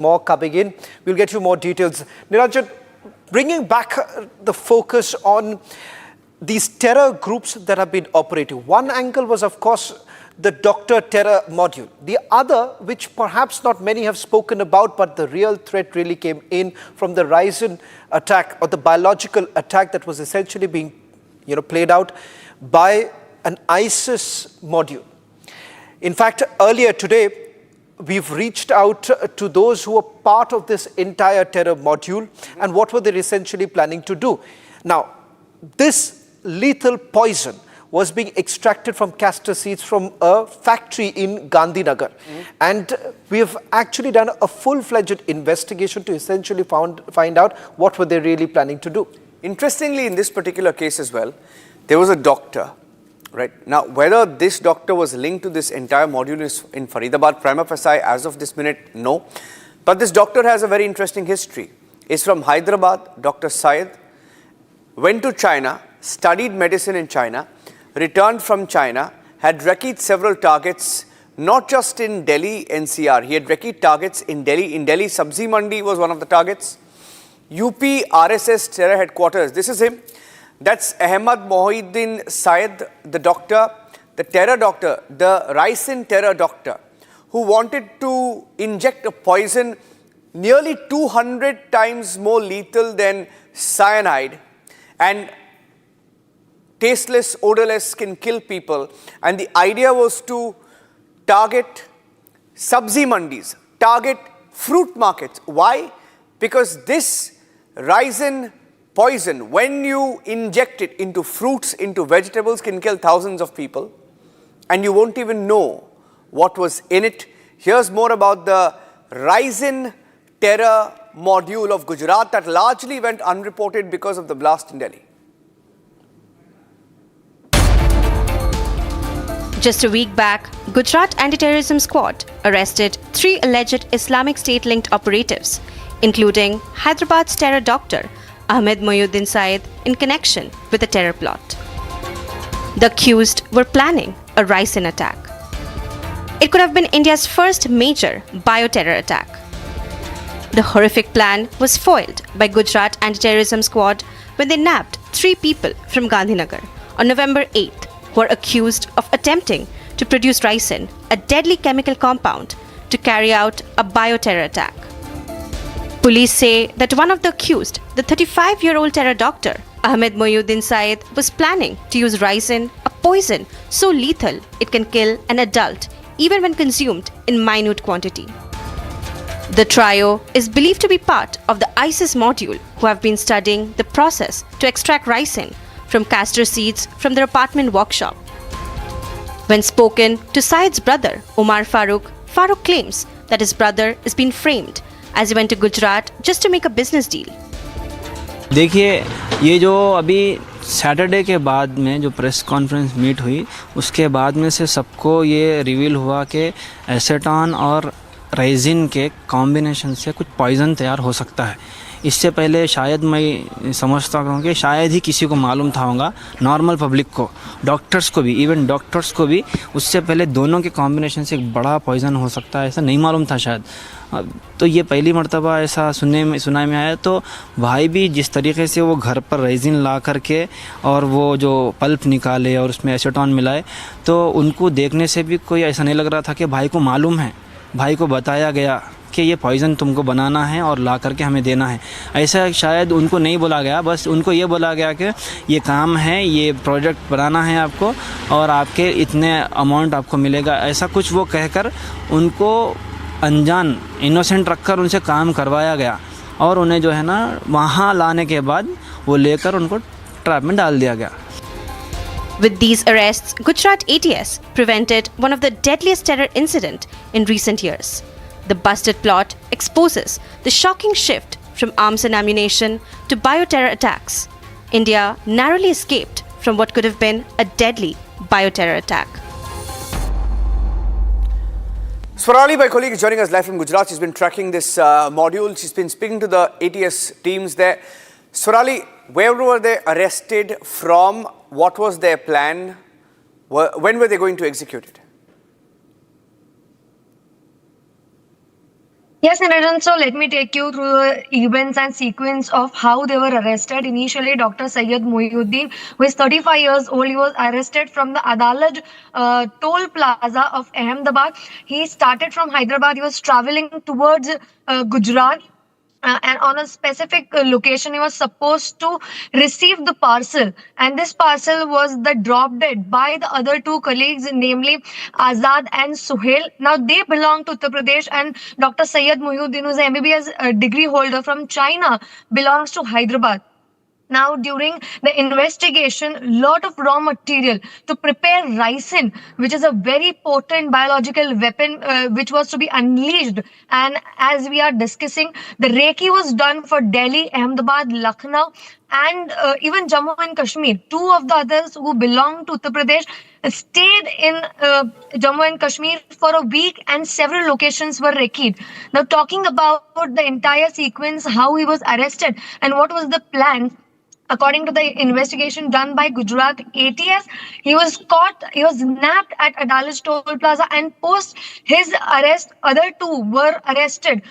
more coming in. We'll get you more details. Niranjan, bringing back the focus on these terror groups that have been operating. One angle was, of course, the Doctor terror module. The other, which perhaps not many have spoken about, but the real threat really came in from the Ryzen attack, or the biological attack that was essentially being played out by an ISIS module. In fact, earlier today, we've reached out to those who were part of this entire terror module and what were they essentially planning to do. Now, this lethal poison was being extracted from castor seeds from a factory in Gandhinagar. And we have actually done a full-fledged investigation to essentially find out what were they really planning to do. Interestingly, in this particular case as well, there was a doctor. Right. Now, whether this doctor was linked to this entire module in Faridabad, prima facie, as of this minute, no. But this doctor has a very interesting history. He's from Hyderabad, Dr. Syed, went to China, studied medicine in China, returned from China, had recce'd several targets, not just in Delhi NCR. He had recce'd targets in Delhi. In Delhi, Sabzi Mandi was one of the targets. UP RSS terror headquarters. This is him. That's Ahmad Mohiuddin Syed, the doctor, the terror doctor, the Ryzen terror doctor, who wanted to inject a poison nearly 200 times more lethal than cyanide, and tasteless, odorless, can kill people. And the idea was to target sabzi mandis, target fruit markets. Why? Because this Ryzen poison, when you inject it into fruits, into vegetables, can kill thousands of people, and you won't even know what was in it. Here's more about the Ryzen terror module of Gujarat that largely went unreported because of the blast in Delhi. Just a week back, Gujarat Anti-Terrorism Squad arrested 3 alleged Islamic State-linked operatives, including Hyderabad's terror doctor, Ahmed Mohiuddin Syed, in connection with the terror plot. The accused were planning a Ryzen attack. It could have been India's first major bioterror attack. The horrific plan was foiled by Gujarat Anti-Terrorism Squad when they nabbed 3 people from Gandhinagar on November 8th who were accused of attempting to produce Ryzen, a deadly chemical compound, to carry out a bioterror attack. Police say that one of the accused, the 35-year-old terror doctor, Ahmed Mohiuddin Syed, was planning to use Ryzen, a poison so lethal it can kill an adult even when consumed in minute quantity. The trio is believed to be part of the ISIS module who have been studying the process to extract Ryzen from castor seeds from their apartment workshop. When spoken to Syed's brother, Umar Farooq, Farooq claims that his brother is being framed as he went to Gujarat just to make a business deal. देखिए, ये जो अभी Saturday के बाद में जो press conference meet हुई, उसके बाद में से सबको ये रिवील हुआ कि एसेटॉन और राइजिन के कॉम्बिनेशन से कुछ पॉइज़न तैयार हो सकता है. इससे पहले शायद मैं समझता हूँ कि शायद ही किसी को मालूम था होगा, नॉर्मल पब्लिक को, डॉक्टर्स को भी, इवन डॉक्टर्स को भी उससे पहले दोनों के कॉम्बिनेशन से एक बड़ा पॉइज़न हो सकता है, ऐसा नहीं मालूम था शायद. तो ये पहली मर्तबा ऐसा सुनाई में आया. तो भाई भी जिस तरीके से वो घर पर रेजिन ला करके और वो जो पल्प निकाले और उसमें एसीटोन मिलाए, तो उनको देखने से भी कोई ऐसा नहीं लग रहा था कि भाई को मालूम है. भाई को बताया गया कि ये पॉइज़न तुमको बनाना है और ला करके हमें देना है. ऐसा शायद उनको नहीं बोला गया, बस उनको ये बोला गया कि ये काम है, ये प्रोजेक्ट बनाना है आपको और आपके इतने अमाउंट आपको मिलेगा. ऐसा कुछ वो कहकर उनको अनजान, इनोसेंट रखकर उनसे काम करवाया गया और उन्हें जो है ना वहाँ लाने के बाद वो लेकर उनको ट्रैप में डाल दिया गया. With these arrests, Gujarat ATS prevented one of the deadliest terror incident in recent years. The busted plot exposes the shocking shift from arms and ammunition to bioterror attacks. India narrowly escaped from what could have been a deadly bioterror attack. Swarali, my colleague, is joining us live from Gujarat. She's been tracking this module. She's been speaking to the ATS teams there. Swarali, where were they arrested from? What was their plan? When were they going to execute it? Yes, Niranjan. So let me take you through the events and sequence of how they were arrested. Initially, Dr. Sayyid Moinuddin, who is 35 years old, he was arrested from the Adalat toll plaza of Ahmedabad. He started from Hyderabad. He was traveling towards Gujarat. And on a specific location, he was supposed to receive the parcel, and this parcel was the drop dead by the other two colleagues, namely Azad and Suhail. Now they belong to Uttar Pradesh, and Dr. Sayyid Mohiuddin, who's an MBBS degree holder from China, belongs to Hyderabad. Now, during the investigation, lot of raw material to prepare ricin, which is a very potent biological weapon, which was to be unleashed. And as we are discussing, the Reiki was done for Delhi, Ahmedabad, Lucknow, and even Jammu and Kashmir. Two of the others who belong to Uttar Pradesh stayed in Jammu and Kashmir for a week, and several locations were Reikied. Now, talking about the entire sequence, how he was arrested and what was the plan. According to the investigation done by Gujarat ATS, he was caught, he was nabbed at Adalat Toll Plaza, and post his arrest, other two were arrested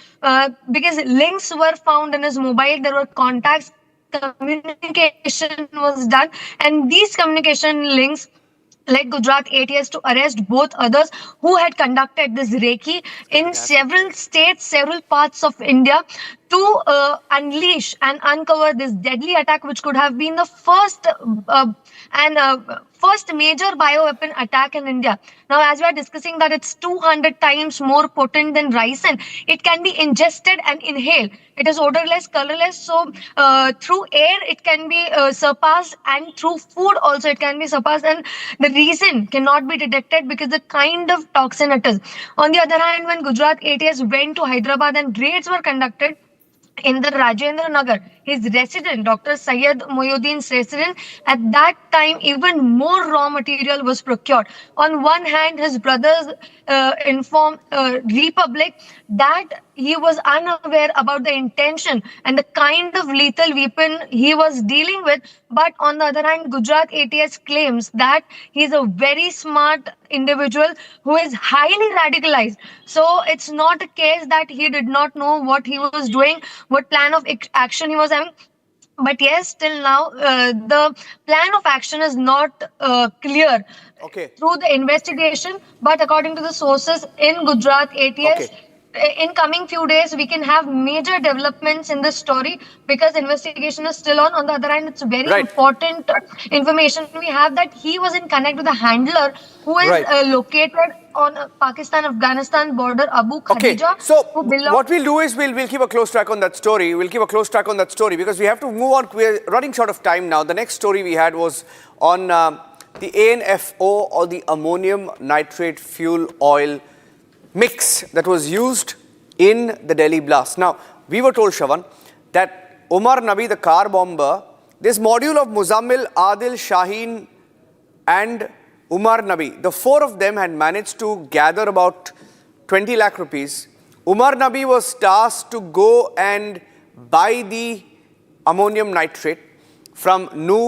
because links were found in his mobile. There were contacts, communication was done, and these communication links led Gujarat ATS to arrest both others who had conducted this Reiki in several states, several parts of India, to unleash and uncover this deadly attack, which could have been the first major bioweapon attack in India. Now, as we are discussing that it's 200 times more potent than ricin, it can be ingested and inhaled. It is odorless, colorless, so through air it can be surpassed, and through food also it can be surpassed, and the reason cannot be detected because the kind of toxin it is. On the other hand, when Gujarat ATS went to Hyderabad and raids were conducted, in the Rajendra Nagar, his resident, Dr. Sayyid Moinuddin's resident, at that time, even more raw material was procured. On one hand, his brothers informed Republic that he was unaware about the intention and the kind of lethal weapon he was dealing with. But on the other hand, Gujarat ATS claims that he is a very smart individual who is highly radicalized. So it's not a case that he did not know what he was doing, what plan of action he was having. But yes, till now, the plan of action is not clear through the investigation. But according to the sources in Gujarat ATS, in coming few days, we can have major developments in this story because investigation is still on. On the other hand, it's very important information we have that he was in connect with a handler who is located on Pakistan-Afghanistan border, Abu Khadija. So what we'll do is we'll keep a close track on that story. We'll keep a close track on that story because we have to move on. We're running short of time now. The next story we had was on the ANFO, or the ammonium nitrate fuel oil mix that was used in the Delhi blast. Now, we were told, Shravan, that Umar Nabi, the car bomber, this module of Muzammil, Adil, Shaheen and Umar Nabi, the four of them had managed to gather about 20 lakh rupees. Umar Nabi was tasked to go and buy the ammonium nitrate from Noor